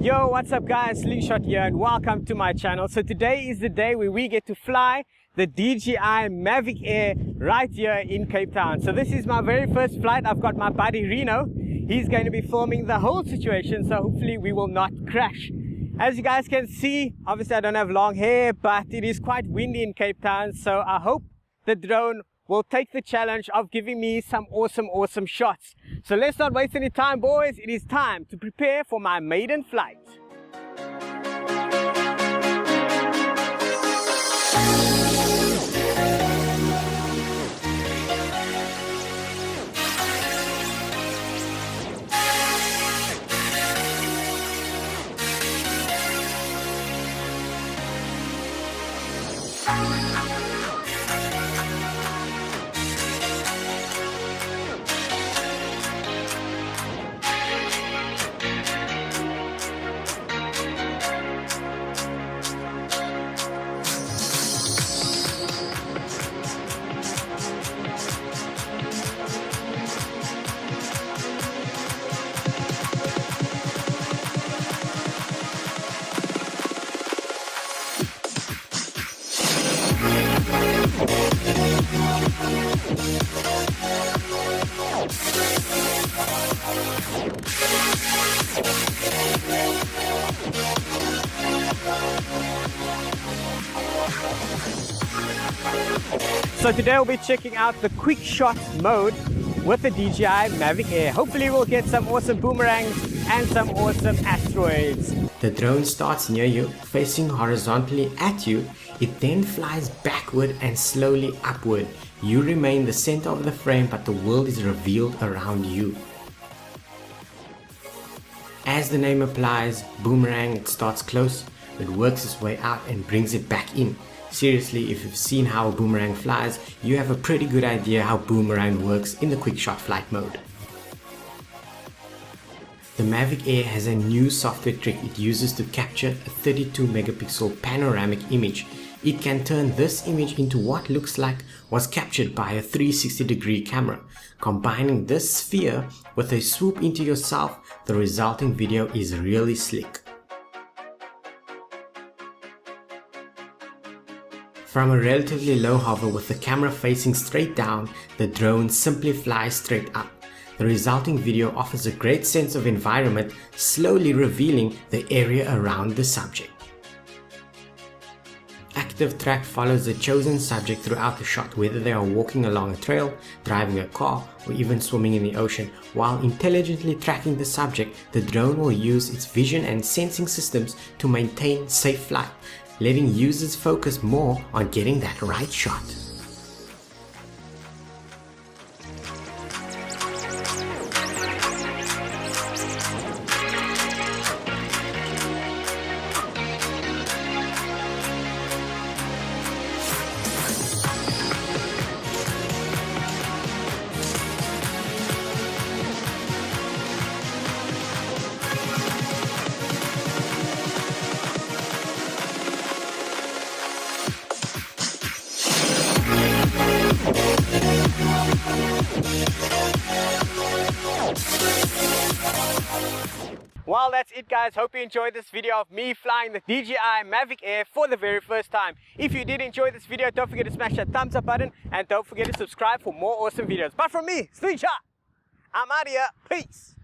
Yo, what's up guys, Slingshot here and welcome to my channel. So today is the day where we get to fly the DJI Mavic Air right here in Cape Town. So this is my very first flight. I've got my buddy Reno. He's going to be filming the whole situation, so hopefully we will not crash. As you guys can see, obviously I don't have long hair, but it is quite windy in Cape Town, so I hope the drone will take the challenge of giving me some awesome shots. So let's not waste any time, boys. It is time to prepare for my maiden flight. So today we'll be checking out the QuickShot Mode with the DJI Mavic Air. Hopefully we'll get some awesome boomerangs and some awesome asteroids. The drone starts near you, facing horizontally at you. It then flies backward and slowly upward. You remain the center of the frame, but the world is revealed around you. As the name implies, Boomerang, it starts close, it works its way out and brings it back in. Seriously, if you've seen how a boomerang flies, you have a pretty good idea how Boomerang works in the QuickShot flight mode. The Mavic Air has a new software trick it uses to capture a 32 megapixel panoramic image. It can turn this image into what looks like was captured by a 360-degree camera. Combining this sphere with a swoop into yourself, the resulting video is really slick. From a relatively low hover with the camera facing straight down, the drone simply flies straight up. The resulting video offers a great sense of environment, slowly revealing the area around the subject. Active track follows the chosen subject throughout the shot, whether they are walking along a trail, driving a car, or even swimming in the ocean. While intelligently tracking the subject, the drone will use its vision and sensing systems to maintain safe flight, letting users focus more on getting that right shot. Well, that's it guys. Hope you enjoyed this video of me flying the DJI Mavic Air for the very first time. If you did enjoy this video, don't forget to smash that thumbs up button and don't forget to subscribe for more awesome videos. But from me, Slingshot, I'm out of here. Peace.